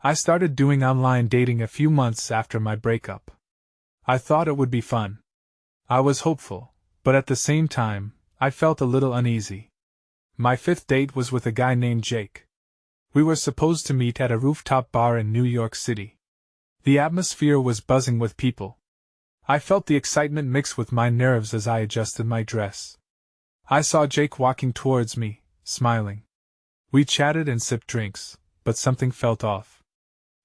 I started doing online dating a few months after my breakup. I thought it would be fun. I was hopeful, but at the same time, I felt a little uneasy. My fifth date was with a guy named Jake. We were supposed to meet at a rooftop bar in New York City. The atmosphere was buzzing with people. I felt the excitement mix with my nerves as I adjusted my dress. I saw Jake walking towards me, smiling. We chatted and sipped drinks, but something felt off.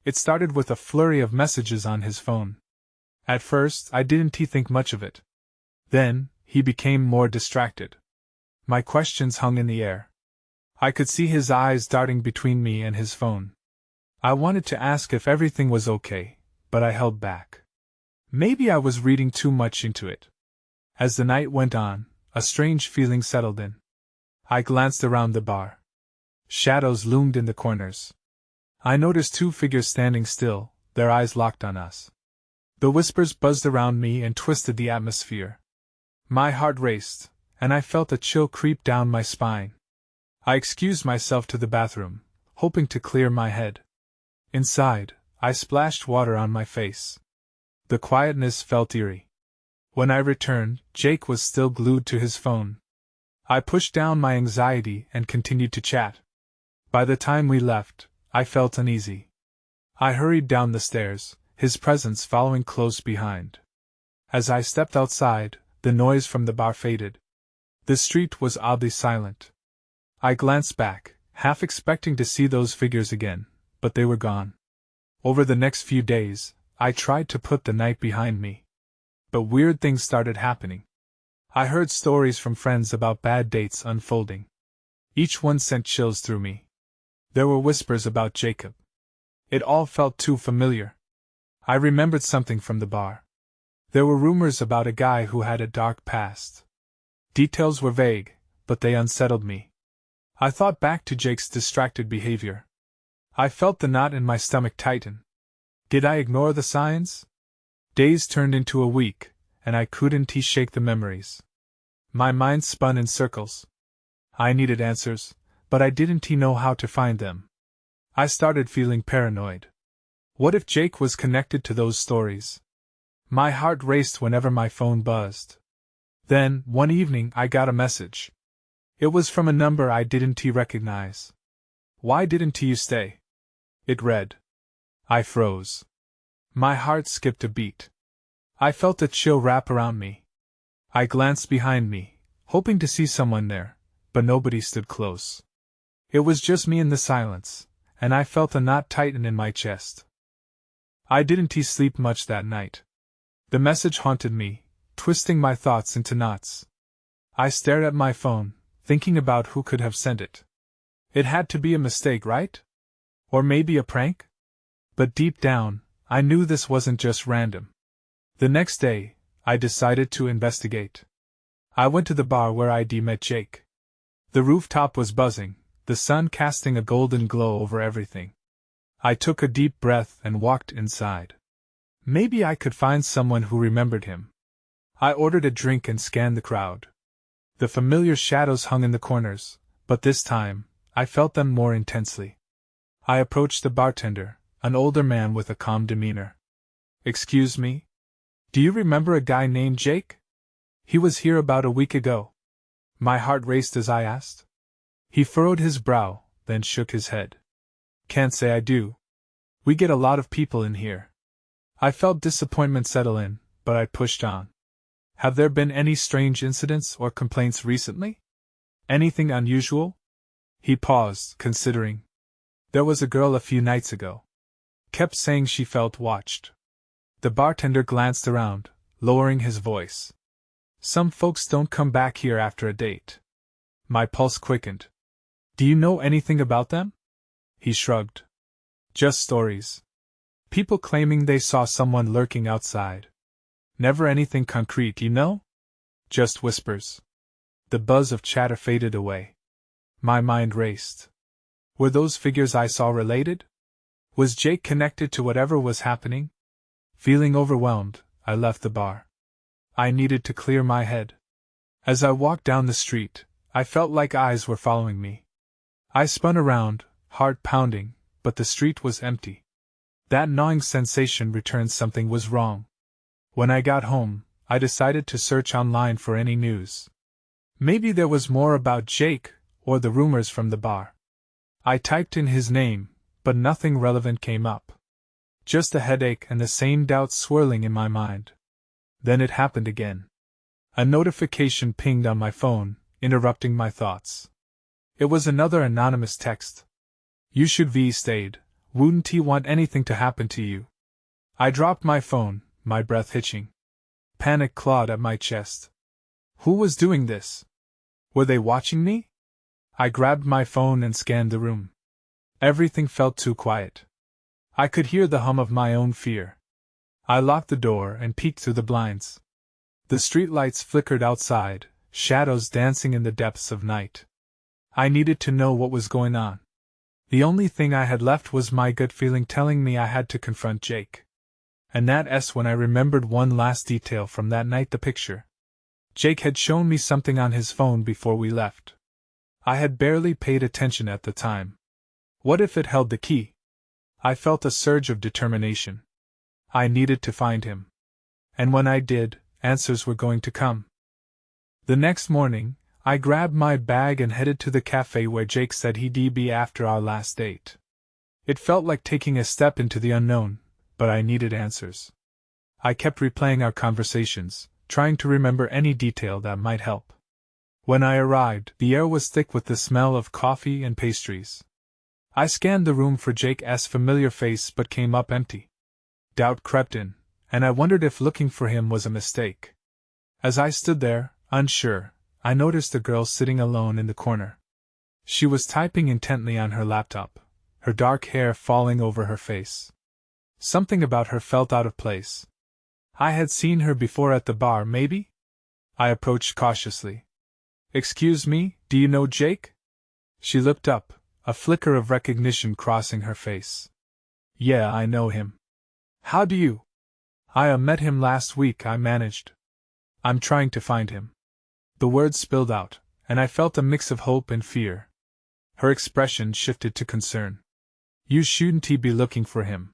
It started with a flurry of messages on his phone. At first, I didn't think much of it. Then, he became more distracted. My questions hung in the air. I could see his eyes darting between me and his phone. I wanted to ask if everything was okay, but I held back. Maybe I was reading too much into it. As the night went on, a strange feeling settled in. I glanced around the bar. Shadows loomed in the corners. I noticed two figures standing still, their eyes locked on us. The whispers buzzed around me and twisted the atmosphere. My heart raced, and I felt a chill creep down my spine. I excused myself to the bathroom, hoping to clear my head. Inside, I splashed water on my face. The quietness felt eerie. When I returned, Jake was still glued to his phone. I pushed down my anxiety and continued to chat. By the time we left, I felt uneasy. I hurried down the stairs, his presence following close behind. As I stepped outside, the noise from the bar faded. The street was oddly silent. I glanced back, half expecting to see those figures again, but they were gone. Over the next few days, I tried to put the night behind me. But weird things started happening. I heard stories from friends about bad dates unfolding. Each one sent chills through me. There were whispers about Jacob. It all felt too familiar. I remembered something from the bar. There were rumors about a guy who had a dark past. Details were vague, but they unsettled me. I thought back to Jake's distracted behavior. I felt the knot in my stomach tighten. Did I ignore the signs? Days turned into a week, and I couldn't shake the memories. My mind spun in circles. I needed answers, but I didn't know how to find them. I started feeling paranoid. What if Jake was connected to those stories? My heart raced whenever my phone buzzed. Then, one evening, I got a message. It was from a number I didn't recognize. "Why didn't you stay?" It read. I froze. My heart skipped a beat. I felt a chill wrap around me. I glanced behind me, hoping to see someone there, but nobody stood close. It was just me in the silence, and I felt a knot tighten in my chest. I didn't sleep much that night. The message haunted me, twisting my thoughts into knots. I stared at my phone, thinking about who could have sent it. It had to be a mistake, right? Or maybe a prank? But deep down, I knew this wasn't just random. The next day, I decided to investigate. I went to the bar where I'd met Jake. The rooftop was buzzing, the sun casting a golden glow over everything. I took a deep breath and walked inside. Maybe I could find someone who remembered him. I ordered a drink and scanned the crowd. The familiar shadows hung in the corners, but this time, I felt them more intensely. I approached the bartender, an older man with a calm demeanor. "Excuse me? Do you remember a guy named Jake? He was here about a week ago." My heart raced as I asked. He furrowed his brow, then shook his head. "Can't say I do. We get a lot of people in here." I felt disappointment settle in, but I pushed on. "Have there been any strange incidents or complaints recently? Anything unusual?" He paused, considering. "There was a girl a few nights ago. Kept saying she felt watched." The bartender glanced around, lowering his voice. "Some folks don't come back here after a date." My pulse quickened. "Do you know anything about them?" He shrugged. "Just stories. People claiming they saw someone lurking outside. Never anything concrete, you know? Just whispers." The buzz of chatter faded away. My mind raced. Were those figures I saw related? Was Jake connected to whatever was happening? Feeling overwhelmed, I left the bar. I needed to clear my head. As I walked down the street, I felt like eyes were following me. I spun around, heart pounding, but the street was empty. That gnawing sensation returned something was wrong. When I got home, I decided to search online for any news. Maybe there was more about Jake, or the rumors from the bar. I typed in his name, but nothing relevant came up. Just a headache and the same doubts swirling in my mind. Then it happened again. A notification pinged on my phone, interrupting my thoughts. It was another anonymous text. You should be stayed. Wouldn't he want anything to happen to you? I dropped my phone, my breath hitching. Panic clawed at my chest. Who was doing this? Were they watching me? I grabbed my phone and scanned the room. Everything felt too quiet. I could hear the hum of my own fear. I locked the door and peeked through the blinds. The streetlights flickered outside, shadows dancing in the depths of night. I needed to know what was going on. The only thing I had left was my gut feeling telling me I had to confront Jake. And that's when I remembered one last detail from that night: the picture. Jake had shown me something on his phone before we left. I had barely paid attention at the time. What if it held the key? I felt a surge of determination. I needed to find him. And when I did, answers were going to come. The next morning, I grabbed my bag and headed to the cafe where Jake said he'd be after our last date. It felt like taking a step into the unknown, but I needed answers. I kept replaying our conversations, trying to remember any detail that might help. When I arrived, the air was thick with the smell of coffee and pastries. I scanned the room for Jake's familiar face but came up empty. Doubt crept in, and I wondered if looking for him was a mistake. As I stood there, unsure, I noticed a girl sitting alone in the corner. She was typing intently on her laptop, her dark hair falling over her face. Something about her felt out of place. I had seen her before at the bar, maybe? I approached cautiously. Excuse me, do you know Jake? She looked up, a flicker of recognition crossing her face. Yeah, I know him. How do you? I met him last week, I managed. I'm trying to find him. The words spilled out, and I felt a mix of hope and fear. Her expression shifted to concern. You shouldn't be looking for him.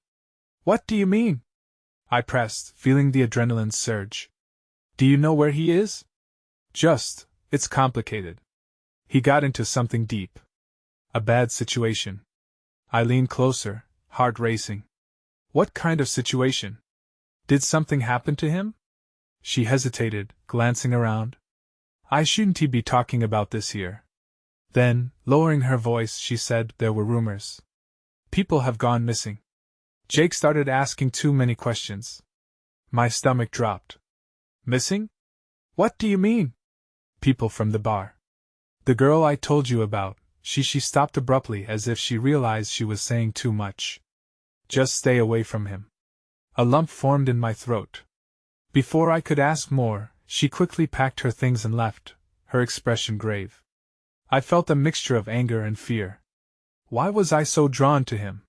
What do you mean? I pressed, feeling the adrenaline surge. Do you know where he is? It's complicated. He got into something deep. A bad situation. I leaned closer, heart racing. What kind of situation? Did something happen to him? She hesitated, glancing around. I shouldn't be talking about this here. Then, lowering her voice, she said there were rumors. People have gone missing. Jake started asking too many questions. My stomach dropped. Missing? What do you mean? People from the bar. The girl I told you about. She stopped abruptly as if she realized she was saying too much. Just stay away from him. A lump formed in my throat. Before I could ask more, she quickly packed her things and left, her expression grave. I felt a mixture of anger and fear. Why was I so drawn to him?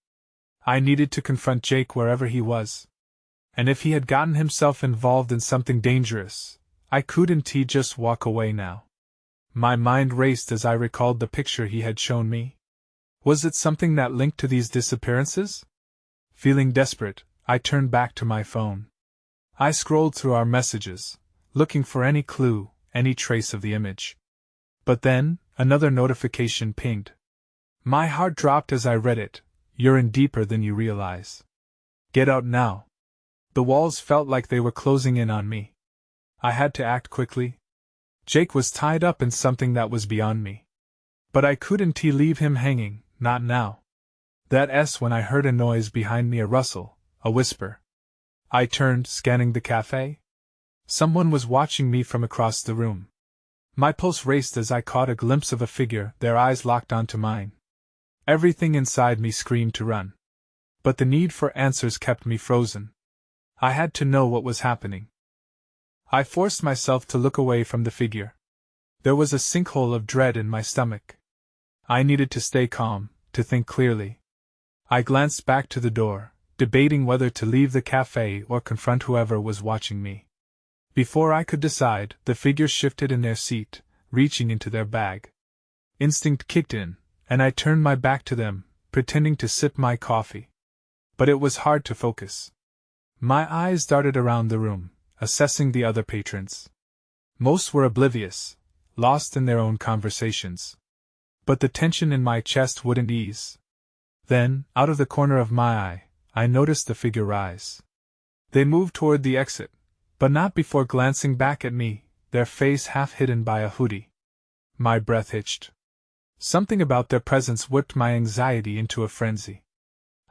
I needed to confront Jake wherever he was. And if he had gotten himself involved in something dangerous, I couldn't just walk away now. My mind raced as I recalled the picture he had shown me. Was it something that linked to these disappearances? Feeling desperate, I turned back to my phone. I scrolled through our messages, looking for any clue, any trace of the image. But then, another notification pinged. My heart dropped as I read it. You're in deeper than you realize. Get out now. The walls felt like they were closing in on me. I had to act quickly. Jake was tied up in something that was beyond me. But I couldn't leave him hanging, not now. That's when I heard a noise behind me, a rustle, a whisper. I turned, scanning the cafe. Someone was watching me from across the room. My pulse raced as I caught a glimpse of a figure, their eyes locked onto mine. Everything inside me screamed to run. But the need for answers kept me frozen. I had to know what was happening. I forced myself to look away from the figure. There was a sinkhole of dread in my stomach. I needed to stay calm, to think clearly. I glanced back to the door, debating whether to leave the cafe or confront whoever was watching me. Before I could decide, the figure shifted in their seat, reaching into their bag. Instinct kicked in, and I turned my back to them, pretending to sip my coffee. but it was hard to focus. My eyes darted around the room, assessing the other patrons. Most were oblivious, lost in their own conversations. But the tension in my chest wouldn't ease. Then, out of the corner of my eye, I noticed the figure rise. They moved toward the exit, but not before glancing back at me, their face half hidden by a hoodie. My breath hitched. Something about their presence whipped my anxiety into a frenzy.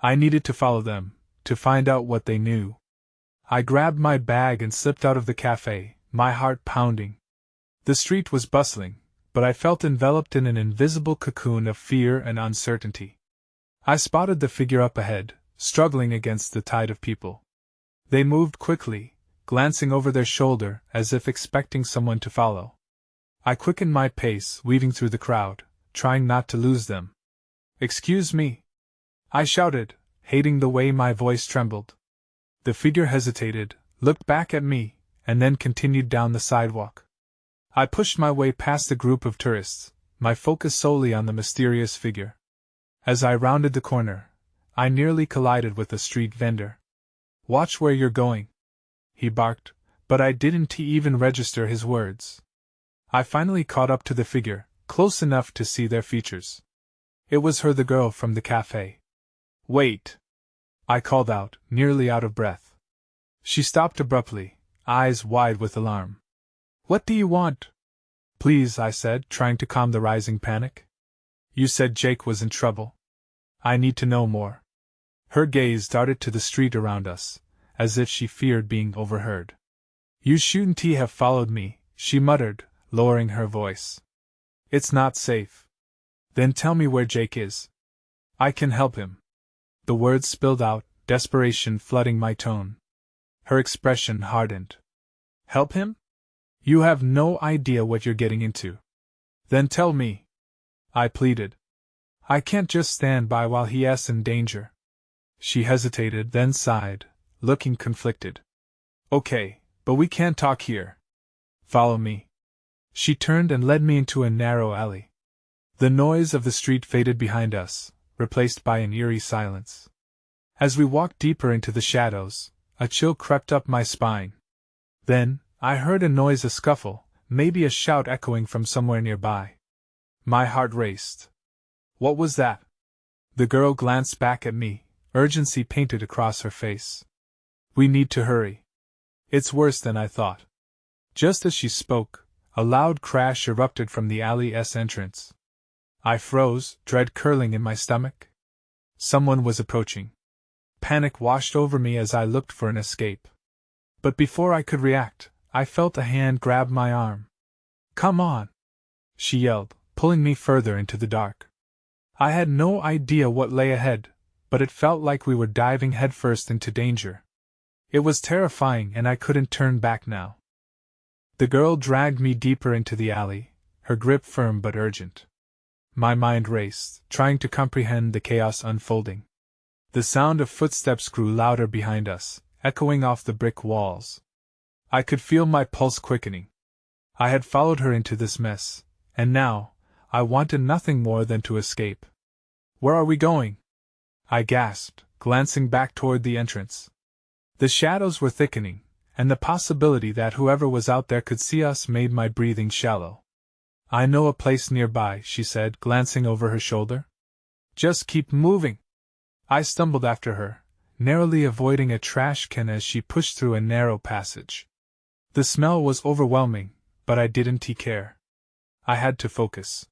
I needed to follow them, to find out what they knew. I grabbed my bag and slipped out of the cafe, my heart pounding. The street was bustling, but I felt enveloped in an invisible cocoon of fear and uncertainty. I spotted the figure up ahead, struggling against the tide of people. They moved quickly, glancing over their shoulder as if expecting someone to follow. I quickened my pace, weaving through the crowd, trying not to lose them. "Excuse me," I shouted, hating the way my voice trembled. The figure hesitated, looked back at me, and then continued down the sidewalk. I pushed my way past the group of tourists, my focus solely on the mysterious figure. As I rounded the corner, I nearly collided with a street vendor. "Watch where you're going," he barked, but I didn't even register his words. I finally caught up to the figure, close enough to see their features. It was her, the girl from the cafe. "Wait!" I called out, nearly out of breath. She stopped abruptly, eyes wide with alarm. "What do you want?" "Please," I said, trying to calm the rising panic. "You said Jake was in trouble. I need to know more." Her gaze darted to the street around us, as if she feared being overheard. "You shouldn't have followed me," she muttered, lowering her voice. "It's not safe." "Then tell me where Jake is. I can help him." The words spilled out, desperation flooding my tone. Her expression hardened. "Help him? You have no idea what you're getting into." "Then tell me," I pleaded. "I can't just stand by while he's in danger." She hesitated, then sighed, looking conflicted. "Okay, but we can't talk here. Follow me." She turned and led me into a narrow alley. The noise of the street faded behind us, replaced by an eerie silence. As we walked deeper into the shadows, a chill crept up my spine. Then, I heard a noise, a scuffle, maybe a shout echoing from somewhere nearby. My heart raced. What was that? The girl glanced back at me, urgency painted across her face. "We need to hurry. It's worse than I thought." Just as she spoke, a loud crash erupted from the alley's entrance. I froze, dread curling in my stomach. Someone was approaching. Panic washed over me as I looked for an escape. But before I could react, I felt a hand grab my arm. "Come on!" she yelled, pulling me further into the dark. I had no idea what lay ahead, but it felt like we were diving headfirst into danger. It was terrifying, and I couldn't turn back now. The girl dragged me deeper into the alley, her grip firm but urgent. My mind raced, trying to comprehend the chaos unfolding. The sound of footsteps grew louder behind us, echoing off the brick walls. I could feel my pulse quickening. I had followed her into this mess, and now, I wanted nothing more than to escape. "Where are we going?" I gasped, glancing back toward the entrance. The shadows were thickening, and the possibility that whoever was out there could see us made my breathing shallow. "I know a place nearby," she said, glancing over her shoulder. "Just keep moving." I stumbled after her, narrowly avoiding a trash can as she pushed through a narrow passage. The smell was overwhelming, but I didn't care. I had to focus.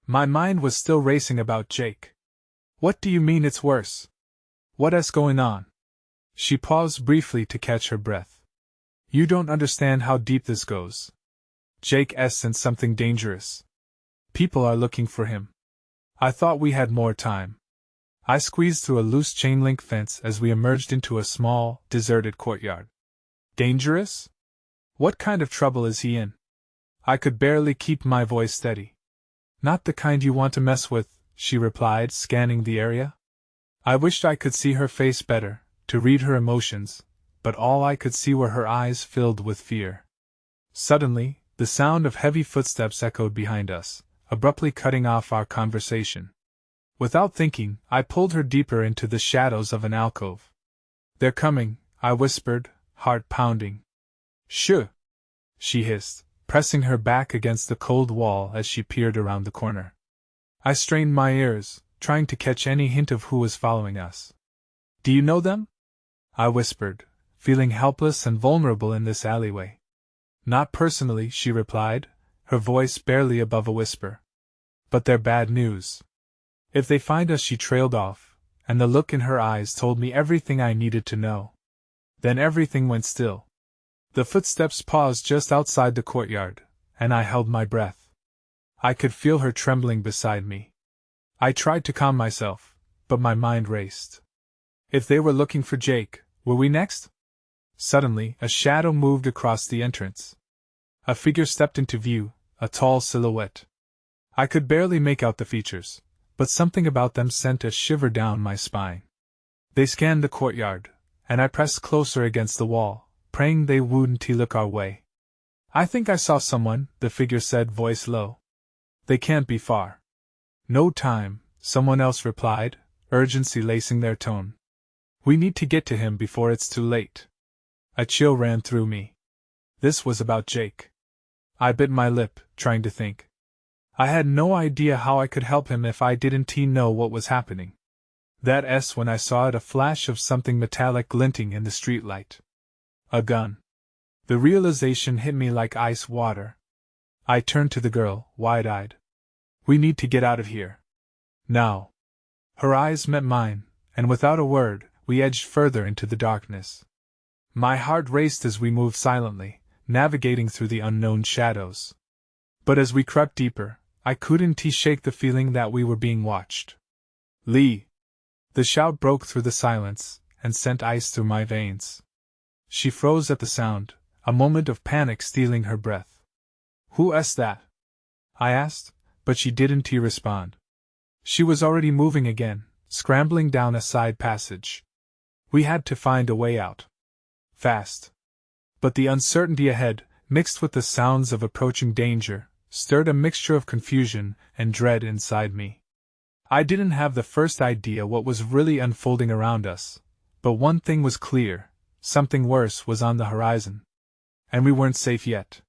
My mind was still racing about Jake. "What do you mean it's worse? What's going on?" She paused briefly to catch her breath. "You don't understand how deep this goes. Jake's sensed something dangerous. People are looking for him." I thought we had more time. I squeezed through a loose chain-link fence as we emerged into a small, deserted courtyard. "Dangerous? What kind of trouble is he in?" I could barely keep my voice steady. "Not the kind you want to mess with," she replied, scanning the area. I wished I could see her face better, to read her emotions, but all I could see were her eyes filled with fear. Suddenly, the sound of heavy footsteps echoed behind us, abruptly cutting off our conversation. Without thinking, I pulled her deeper into the shadows of an alcove. "They're coming," I whispered, heart pounding. "Shoo!" she hissed, pressing her back against the cold wall as she peered around the corner. I strained my ears, trying to catch any hint of who was following us. "Do you know them?" I whispered, feeling helpless and vulnerable in this alleyway. "Not personally," she replied, her voice barely above a whisper. "But they're bad news. If they find us," she trailed off, and the look in her eyes told me everything I needed to know. Then everything went still. The footsteps paused just outside the courtyard, and I held my breath. I could feel her trembling beside me. I tried to calm myself, but my mind raced. If they were looking for Jake, were we next? Suddenly, a shadow moved across the entrance. A figure stepped into view, a tall silhouette. I could barely make out the features, but something about them sent a shiver down my spine. They scanned the courtyard, and I pressed closer against the wall, praying they wouldn't look our way. "I think I saw someone," the figure said, voice low. "They can't be far." "No time," someone else replied, urgency lacing their tone. "We need to get to him before it's too late." A chill ran through me. This was about Jake. I bit my lip, trying to think. I had no idea how I could help him if I didn't know what was happening. When I saw it, a flash of something metallic glinting in the streetlight. A gun. The realization hit me like ice water. I turned to the girl, wide-eyed. "We need to get out of here. Now." Her eyes met mine, and without a word, we edged further into the darkness. My heart raced as we moved silently, navigating through the unknown shadows. But as we crept deeper, I couldn't shake the feeling that we were being watched. "Lee!" The shout broke through the silence, and sent ice through my veins. She froze at the sound, a moment of panic stealing her breath. "Who's that?" I asked, but she didn't respond. She was already moving again, scrambling down a side passage. We had to find a way out. Fast. But the uncertainty ahead, mixed with the sounds of approaching danger, stirred a mixture of confusion and dread inside me. I didn't have the first idea what was really unfolding around us, but one thing was clear: something worse was on the horizon. And we weren't safe yet.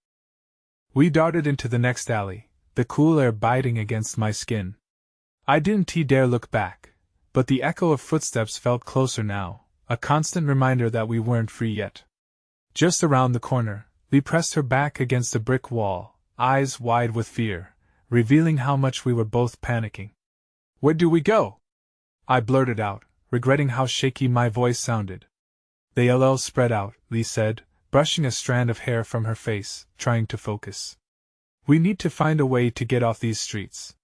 We darted into the next alley, the cool air biting against my skin. I didn't dare look back, but the echo of footsteps felt closer now, a constant reminder that we weren't free yet. Just around the corner, Lee pressed her back against a brick wall, eyes wide with fear, revealing how much we were both panicking. "Where do we go?" I blurted out, regretting how shaky my voice sounded. "The LL spread out," Lee said, brushing a strand of hair from her face, trying to focus. "We need to find a way to get off these streets."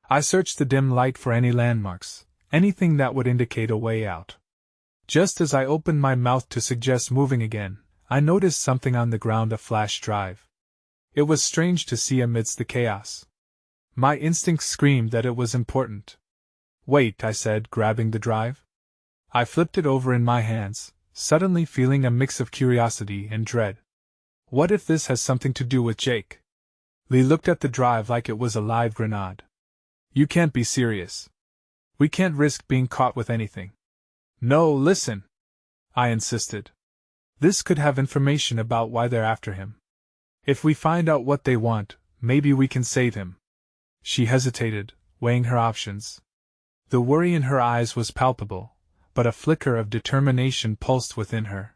I searched the dim light for any landmarks, anything that would indicate a way out. Just as I opened my mouth to suggest moving again, I noticed something on the ground, a flash drive. It was strange to see amidst the chaos. My instincts screamed that it was important. "Wait," I said, grabbing the drive. I flipped it over in my hands, suddenly feeling a mix of curiosity and dread. What if this has something to do with Jake? Lee looked at the drive like it was a live grenade. "You can't be serious. We can't risk being caught with anything." "No, listen," I insisted. "This could have information about why they're after him. If we find out what they want, maybe we can save him." She hesitated, weighing her options. The worry in her eyes was palpable, but a flicker of determination pulsed within her.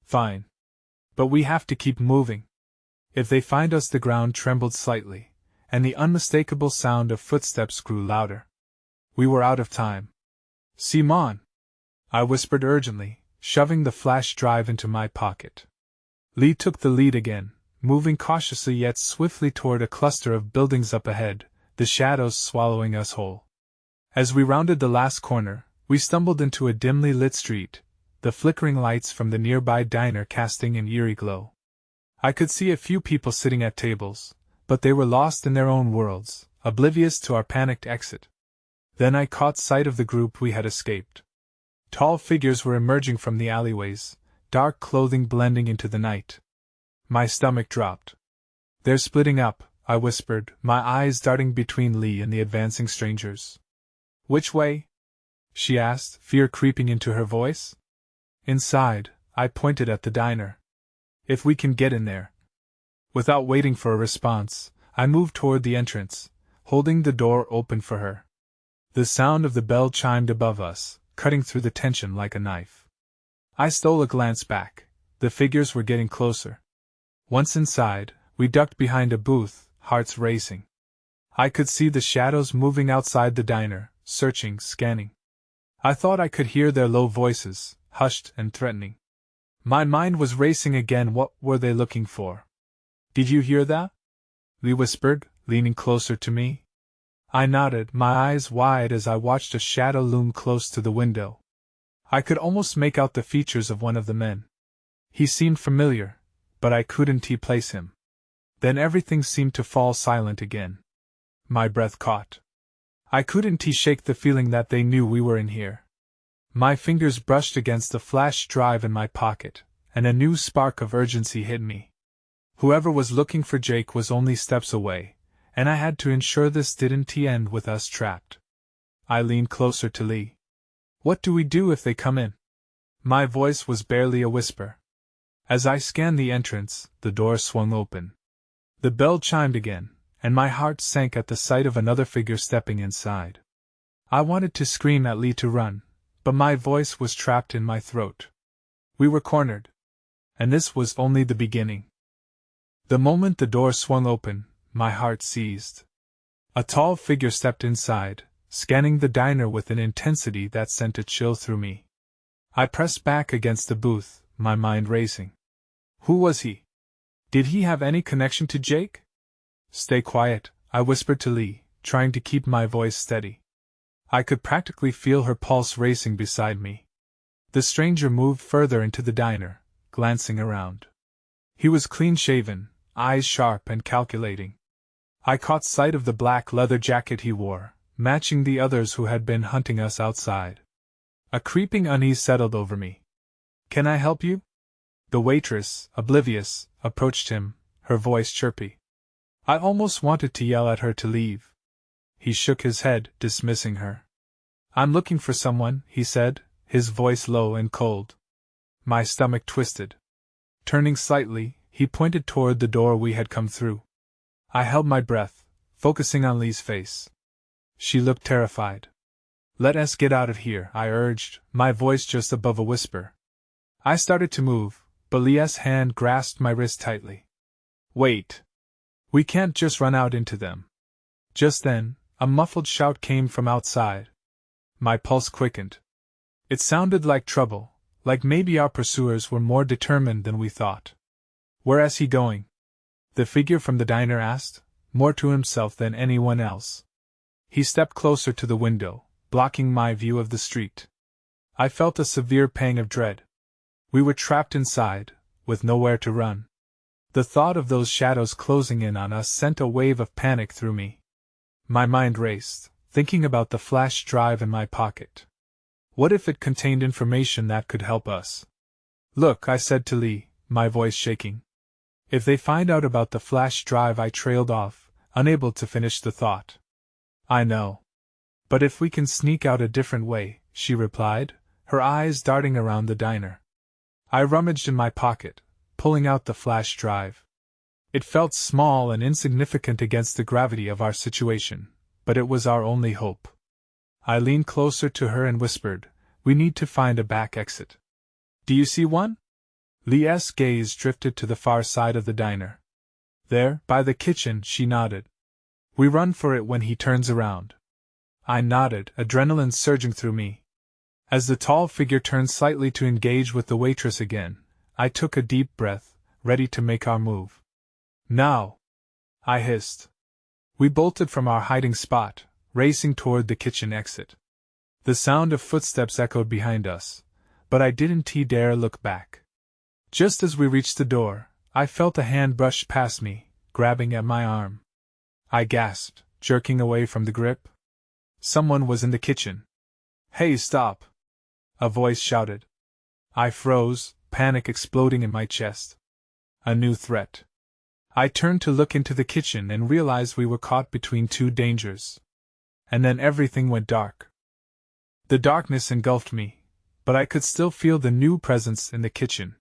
"Fine. But we have to keep moving. If they find us." The ground trembled slightly, and the unmistakable sound of footsteps grew louder. We were out of time. "Simon!" I whispered urgently, shoving the flash drive into my pocket. Lee took the lead again, moving cautiously yet swiftly toward a cluster of buildings up ahead, the shadows swallowing us whole. As we rounded the last corner, we stumbled into a dimly lit street, the flickering lights from the nearby diner casting an eerie glow. I could see a few people sitting at tables, but they were lost in their own worlds, oblivious to our panicked exit. Then I caught sight of the group we had escaped. Tall figures were emerging from the alleyways, dark clothing blending into the night. My stomach dropped. "They're splitting up," I whispered, my eyes darting between Lee and the advancing strangers. Which way? She asked, fear creeping into her voice. Inside, I pointed at the diner. If we can get in there. Without waiting for a response, I moved toward the entrance, holding the door open for her. The sound of the bell chimed above us, cutting through the tension like a knife. I stole a glance back. The figures were getting closer. Once inside, we ducked behind a booth, hearts racing. I could see the shadows moving outside the diner, searching, scanning. I thought I could hear their low voices, hushed and threatening. My mind was racing again. What were they looking for? Did you hear that? Lee whispered, leaning closer to me. I nodded, my eyes wide as I watched a shadow loom close to the window. I could almost make out the features of one of the men. He seemed familiar, but I couldn't place him. Then everything seemed to fall silent again. My breath caught. I couldn't shake the feeling that they knew we were in here. My fingers brushed against the flash drive in my pocket, and a new spark of urgency hit me. Whoever was looking for Jake was only steps away, and I had to ensure this didn't end with us trapped. I leaned closer to Lee. What do we do if they come in? My voice was barely a whisper. As I scanned the entrance, the door swung open. The bell chimed again, and my heart sank at the sight of another figure stepping inside. I wanted to scream at Lee to run, but my voice was trapped in my throat. We were cornered. And this was only the beginning. The moment the door swung open, my heart seized. A tall figure stepped inside, scanning the diner with an intensity that sent a chill through me. I pressed back against the booth, my mind racing. Who was he? Did he have any connection to Jake? Stay quiet, I whispered to Lee, trying to keep my voice steady. I could practically feel her pulse racing beside me. The stranger moved further into the diner, glancing around. He was clean-shaven, eyes sharp and calculating. I caught sight of the black leather jacket he wore, matching the others who had been hunting us outside. A creeping unease settled over me. Can I help you? The waitress, oblivious, approached him, her voice chirpy. I almost wanted to yell at her to leave. He shook his head, dismissing her. I'm looking for someone, he said, his voice low and cold. My stomach twisted. Turning slightly, he pointed toward the door we had come through. I held my breath, focusing on Lee's face. She looked terrified. Let us get out of here, I urged, my voice just above a whisper. I started to move, but Lee's hand grasped my wrist tightly. Wait. We can't just run out into them. Just then, a muffled shout came from outside. My pulse quickened. It sounded like trouble, like maybe our pursuers were more determined than we thought. Where is he going? The figure from the diner asked, more to himself than anyone else. He stepped closer to the window, blocking my view of the street. I felt a severe pang of dread. We were trapped inside, with nowhere to run. The thought of those shadows closing in on us sent a wave of panic through me. My mind raced, thinking about the flash drive in my pocket. What if it contained information that could help us? Look, I said to Lee, my voice shaking. If they find out about the flash drive, I trailed off, unable to finish the thought. I know. But if we can sneak out a different way, she replied, her eyes darting around the diner. I rummaged in my pocket, pulling out the flash drive. It felt small and insignificant against the gravity of our situation, but it was our only hope. I leaned closer to her and whispered, we need to find a back exit. Do you see one? Lee's gaze drifted to the far side of the diner. There, by the kitchen, she nodded. We run for it when he turns around. I nodded, adrenaline surging through me. As the tall figure turned slightly to engage with the waitress again, I took a deep breath, ready to make our move. Now! I hissed. We bolted from our hiding spot, racing toward the kitchen exit. The sound of footsteps echoed behind us, but I didn't dare look back. Just as we reached the door, I felt a hand brush past me, grabbing at my arm. I gasped, jerking away from the grip. Someone was in the kitchen. Hey, stop! A voice shouted. I froze, panic exploding in my chest. A new threat. I turned to look into the kitchen and realized we were caught between two dangers. And then everything went dark. The darkness engulfed me, but I could still feel the new presence in the kitchen.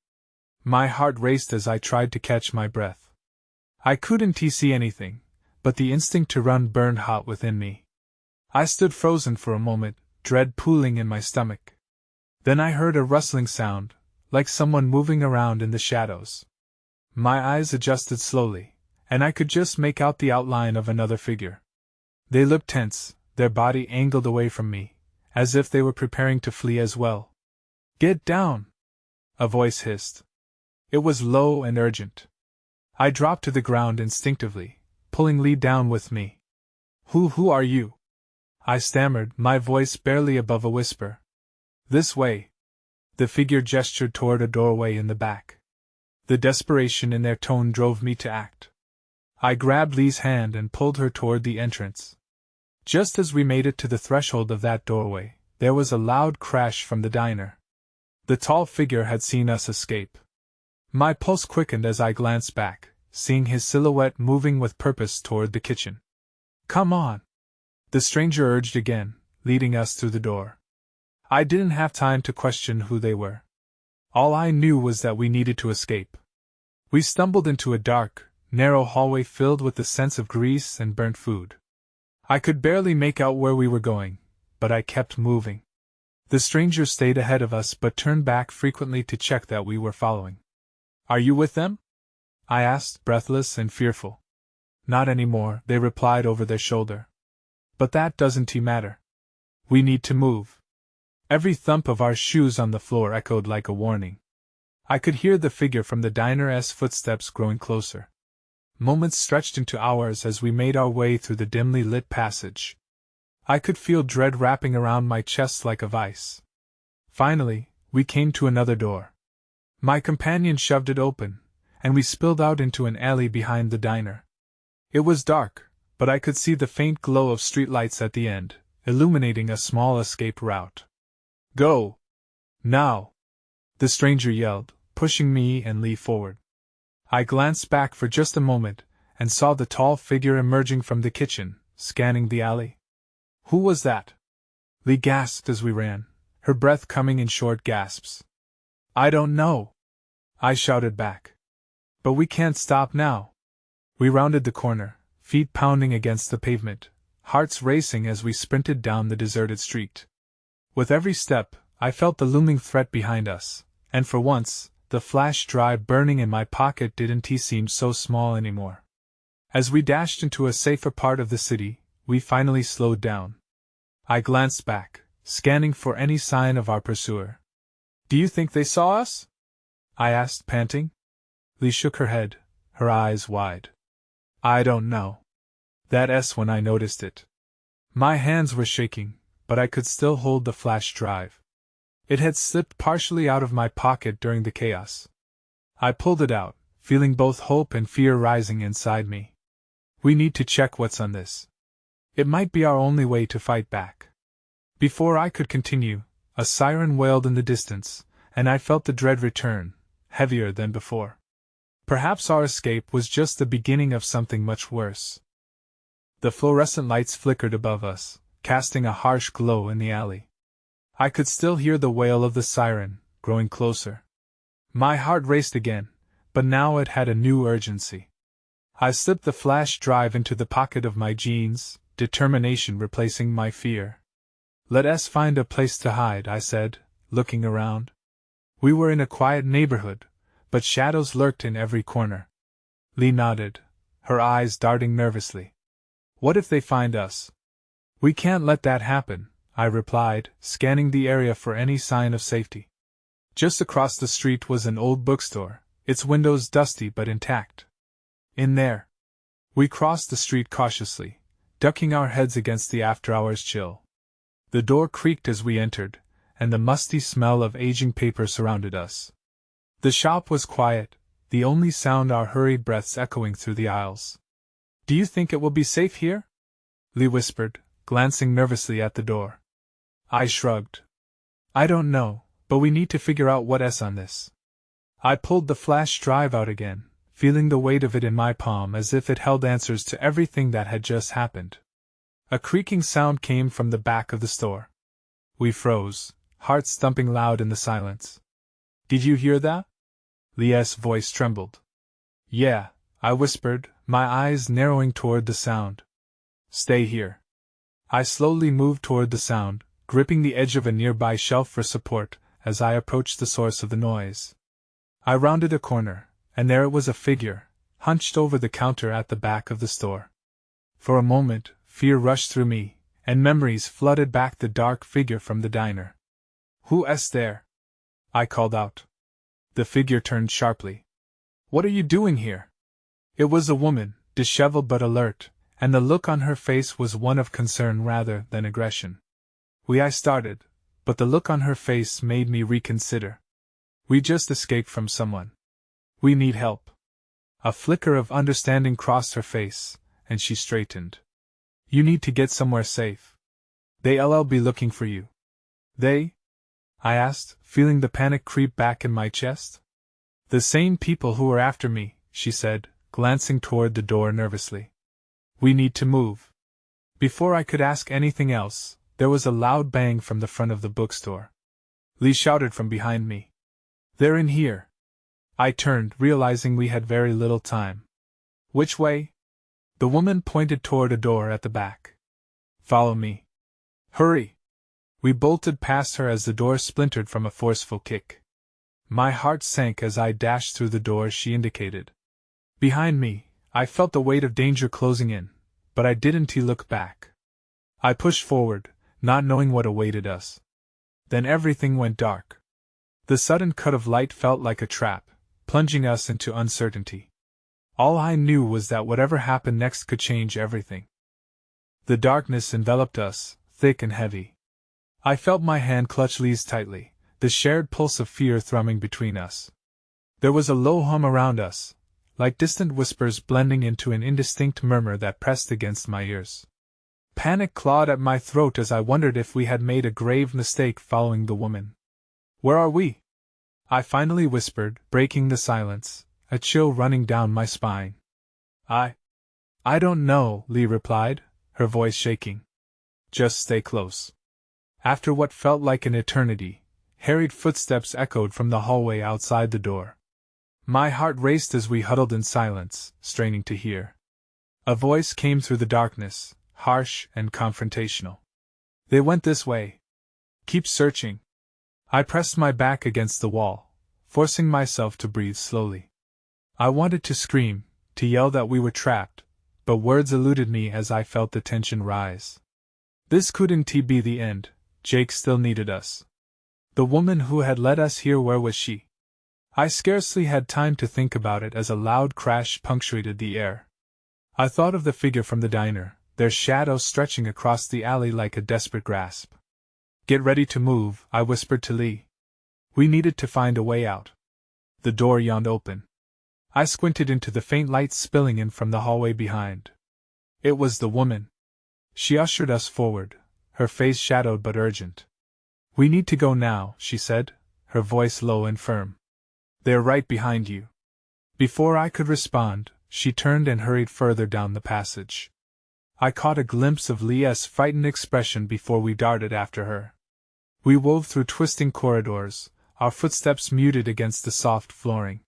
My heart raced as I tried to catch my breath. I couldn't see anything, but the instinct to run burned hot within me. I stood frozen for a moment, dread pooling in my stomach. Then I heard a rustling sound, like someone moving around in the shadows. My eyes adjusted slowly, and I could just make out the outline of another figure. They looked tense, their body angled away from me, as if they were preparing to flee as well. "Get down!" a voice hissed. It was low and urgent. I dropped to the ground instinctively, pulling Lee down with me. Who are you?" I stammered, my voice barely above a whisper. "This way." The figure gestured toward a doorway in the back. The desperation in their tone drove me to act. I grabbed Lee's hand and pulled her toward the entrance. Just as we made it to the threshold of that doorway, there was a loud crash from the diner. The tall figure had seen us escape. My pulse quickened as I glanced back, seeing his silhouette moving with purpose toward the kitchen. "Come on!" the stranger urged again, leading us through the door. I didn't have time to question who they were. All I knew was that we needed to escape. We stumbled into a dark, narrow hallway filled with the scents of grease and burnt food. I could barely make out where we were going, but I kept moving. The stranger stayed ahead of us but turned back frequently to check that we were following. "Are you with them?" I asked, breathless and fearful. "Not anymore," they replied over their shoulder. "But that doesn't matter. We need to move." Every thump of our shoes on the floor echoed like a warning. I could hear the figure from the diner's footsteps growing closer. Moments stretched into hours as we made our way through the dimly lit passage. I could feel dread wrapping around my chest like a vice. Finally, we came to another door. My companion shoved it open, and we spilled out into an alley behind the diner. It was dark, but I could see the faint glow of streetlights at the end, illuminating a small escape route. "Go! Now!" the stranger yelled, pushing me and Lee forward. I glanced back for just a moment, and saw the tall figure emerging from the kitchen, scanning the alley. "Who was that?" Lee gasped as we ran, her breath coming in short gasps. "I don't know," I shouted back. "But we can't stop now." We rounded the corner, feet pounding against the pavement, hearts racing as we sprinted down the deserted street. With every step, I felt the looming threat behind us, and for once, the flash drive burning in my pocket didn't seem so small anymore. As we dashed into a safer part of the city, we finally slowed down. I glanced back, scanning for any sign of our pursuer. "Do you think they saw us?" I asked, panting. Lee shook her head, her eyes wide. "I don't know. That's when I noticed it." My hands were shaking, but I could still hold the flash drive. It had slipped partially out of my pocket during the chaos. I pulled it out, feeling both hope and fear rising inside me. "We need to check what's on this. It might be our only way to fight back." Before I could continue, a siren wailed in the distance, and I felt the dread return, heavier than before. Perhaps our escape was just the beginning of something much worse. The fluorescent lights flickered above us, casting a harsh glow in the alley. I could still hear the wail of the siren, growing closer. My heart raced again, but now it had a new urgency. I slipped the flash drive into the pocket of my jeans, determination replacing my fear. "Let us find a place to hide," I said, looking around. We were in a quiet neighborhood, but shadows lurked in every corner. Lee nodded, her eyes darting nervously. "What if they find us?" "We can't let that happen," I replied, scanning the area for any sign of safety. Just across the street was an old bookstore, its windows dusty but intact. "In there." We crossed the street cautiously, ducking our heads against the after-hours chill. The door creaked as we entered, and the musty smell of aging paper surrounded us. The shop was quiet, the only sound our hurried breaths echoing through the aisles. "Do you think it will be safe here?" Lee whispered, glancing nervously at the door. I shrugged. "I don't know, but we need to figure out what's on this." I pulled the flash drive out again, feeling the weight of it in my palm as if it held answers to everything that had just happened. A creaking sound came from the back of the store. We froze, hearts thumping loud in the silence. Did you hear that? Leah's voice trembled. Yeah, I whispered, my eyes narrowing toward the sound. Stay here. I slowly moved toward the sound, gripping the edge of a nearby shelf for support as I approached the source of the noise. I rounded a corner, and there it was, a figure, hunched over the counter at the back of the store. For a moment, fear rushed through me, and memories flooded back the dark figure from the diner. Who's there? I called out. The figure turned sharply. What are you doing here? It was a woman, disheveled but alert, and the look on her face was one of concern rather than aggression. I started, but the look on her face made me reconsider. We just escaped from someone. We need help. A flicker of understanding crossed her face, and she straightened. You need to get somewhere safe. They'll be looking for you. They? I asked, feeling the panic creep back in my chest. The same people who were after me, she said, glancing toward the door nervously. We need to move. Before I could ask anything else, there was a loud bang from the front of the bookstore. Lee shouted from behind me. They're in here. I turned, realizing we had very little time. Which way? The woman pointed toward a door at the back. Follow me. Hurry! We bolted past her as the door splintered from a forceful kick. My heart sank as I dashed through the door she indicated. Behind me, I felt the weight of danger closing in, but I didn't look back. I pushed forward, not knowing what awaited us. Then everything went dark. The sudden cut of light felt like a trap, plunging us into uncertainty. All I knew was that whatever happened next could change everything. The darkness enveloped us, thick and heavy. I felt my hand clutch Lee's tightly, the shared pulse of fear thrumming between us. There was a low hum around us, like distant whispers blending into an indistinct murmur that pressed against my ears. Panic clawed at my throat as I wondered if we had made a grave mistake following the woman. Where are we? I finally whispered, breaking the silence, a chill running down my spine. I don't know, Lee replied, her voice shaking. Just stay close. After what felt like an eternity, harried footsteps echoed from the hallway outside the door. My heart raced as we huddled in silence, straining to hear. A voice came through the darkness, harsh and confrontational. They went this way. Keep searching. I pressed my back against the wall, forcing myself to breathe slowly. I wanted to scream, to yell that we were trapped, but words eluded me as I felt the tension rise. This couldn't be the end. Jake still needed us. The woman who had led us here, where was she? I scarcely had time to think about it as a loud crash punctuated the air. I thought of the figure from the diner, their shadow stretching across the alley like a desperate grasp. Get ready to move, I whispered to Lee. We needed to find a way out. The door yawned open. I squinted into the faint light spilling in from the hallway behind. It was the woman. She ushered us forward, her face shadowed but urgent. We need to go now, she said, her voice low and firm. They're right behind you. Before I could respond, she turned and hurried further down the passage. I caught a glimpse of Leah's frightened expression before we darted after her. We wove through twisting corridors, our footsteps muted against the soft flooring.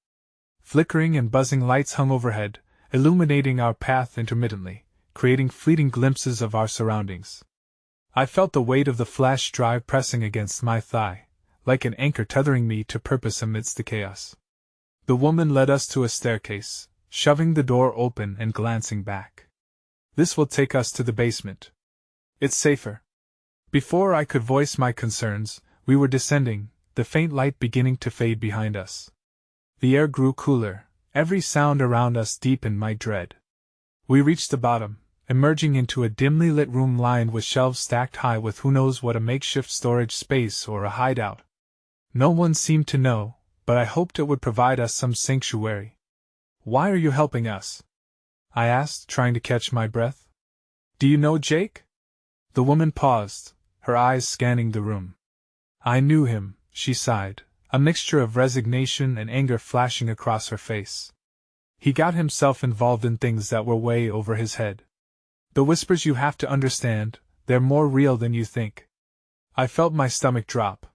Flickering and buzzing lights hung overhead, illuminating our path intermittently, creating fleeting glimpses of our surroundings. I felt the weight of the flash drive pressing against my thigh, like an anchor tethering me to purpose amidst the chaos. The woman led us to a staircase, shoving the door open and glancing back. This will take us to the basement. It's safer. Before I could voice my concerns, we were descending, the faint light beginning to fade behind us. The air grew cooler, every sound around us deepened my dread. We reached the bottom, emerging into a dimly lit room lined with shelves stacked high with who knows what, a makeshift storage space or a hideout. No one seemed to know, but I hoped it would provide us some sanctuary. Why are you helping us? I asked, trying to catch my breath. Do you know Jake? The woman paused, her eyes scanning the room. I knew him, she sighed, a mixture of resignation and anger flashing across her face. He got himself involved in things that were way over his head. The whispers, you have to understand, they're more real than you think. I felt my stomach drop.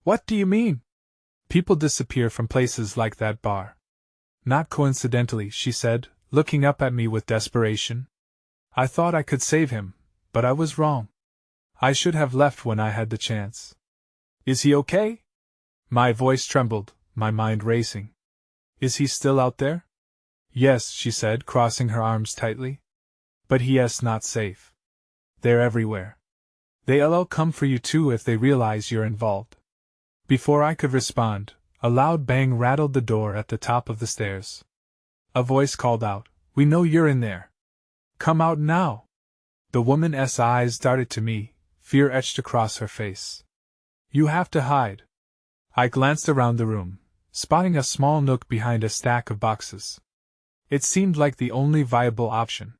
What do you mean? People disappear from places like that bar. Not coincidentally, she said, looking up at me with desperation. I thought I could save him, but I was wrong. I should have left when I had the chance. Is he okay? My voice trembled, my mind racing. Is he still out there? Yes, she said, crossing her arms tightly. But he is not safe. They're everywhere. They'll come for you too if they realize you're involved. Before I could respond, a loud bang rattled the door at the top of the stairs. A voice called out, "We know you're in there. Come out now." The woman's eyes darted to me, fear etched across her face. You have to hide. I glanced around the room, spotting a small nook behind a stack of boxes. It seemed like the only viable option.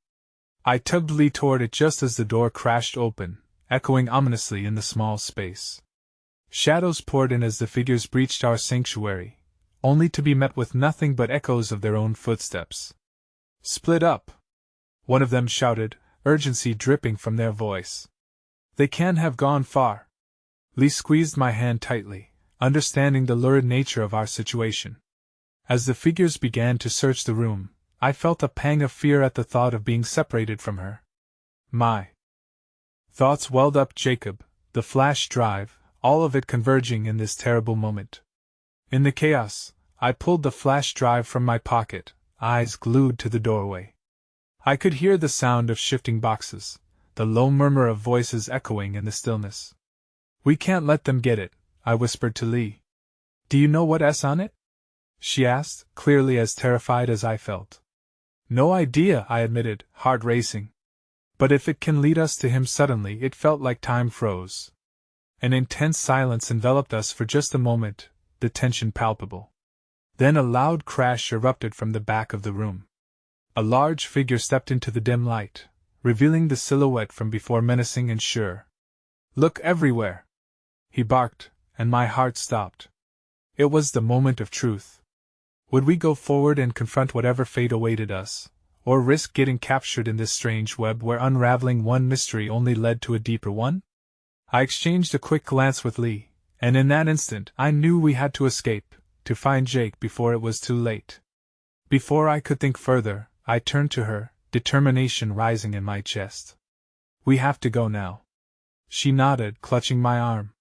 I tugged Lee toward it just as the door crashed open, echoing ominously in the small space. Shadows poured in as the figures breached our sanctuary, only to be met with nothing but echoes of their own footsteps. Split up! One of them shouted, urgency dripping from their voice. They can't have gone far. Lee squeezed my hand tightly, understanding the lurid nature of our situation. As the figures began to search the room, I felt a pang of fear at the thought of being separated from her. My thoughts welled up Jacob, the flash drive, all of it converging in this terrible moment. In the chaos, I pulled the flash drive from my pocket, eyes glued to the doorway. I could hear the sound of shifting boxes, the low murmur of voices echoing in the stillness. We can't let them get it, I whispered to Lee. Do you know what's on it? She asked, clearly as terrified as I felt. No idea, I admitted, heart racing. But if it can lead us to him suddenly, it felt like time froze. An intense silence enveloped us for just a moment, the tension palpable. Then a loud crash erupted from the back of the room. A large figure stepped into the dim light, revealing the silhouette from before menacing and sure. Look everywhere! He barked, and my heart stopped. It was the moment of truth. Would we go forward and confront whatever fate awaited us, or risk getting captured in this strange web where unraveling one mystery only led to a deeper one? I exchanged a quick glance with Lee, and in that instant I knew we had to escape, to find Jake before it was too late. Before I could think further, I turned to her, determination rising in my chest. We have to go now. She nodded, clutching my arm.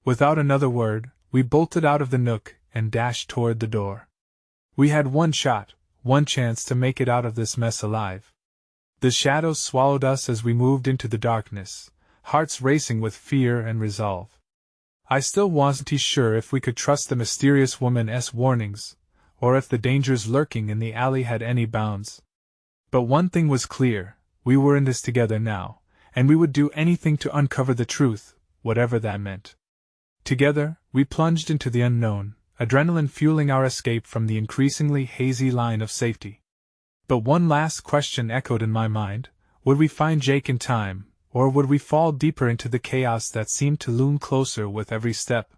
Without another word, we bolted out of the nook and dashed toward the door. We had one shot, one chance to make it out of this mess alive. The shadows swallowed us as we moved into the darkness, hearts racing with fear and resolve. I still wasn't sure if we could trust the mysterious woman's warnings, or if the dangers lurking in the alley had any bounds. But one thing was clear, we were in this together now, and we would do anything to uncover the truth, whatever that meant. Together, we plunged into the unknown, adrenaline fueling our escape from the increasingly hazy line of safety. But one last question echoed in my mind: would we find Jake in time, or would we fall deeper into the chaos that seemed to loom closer with every step?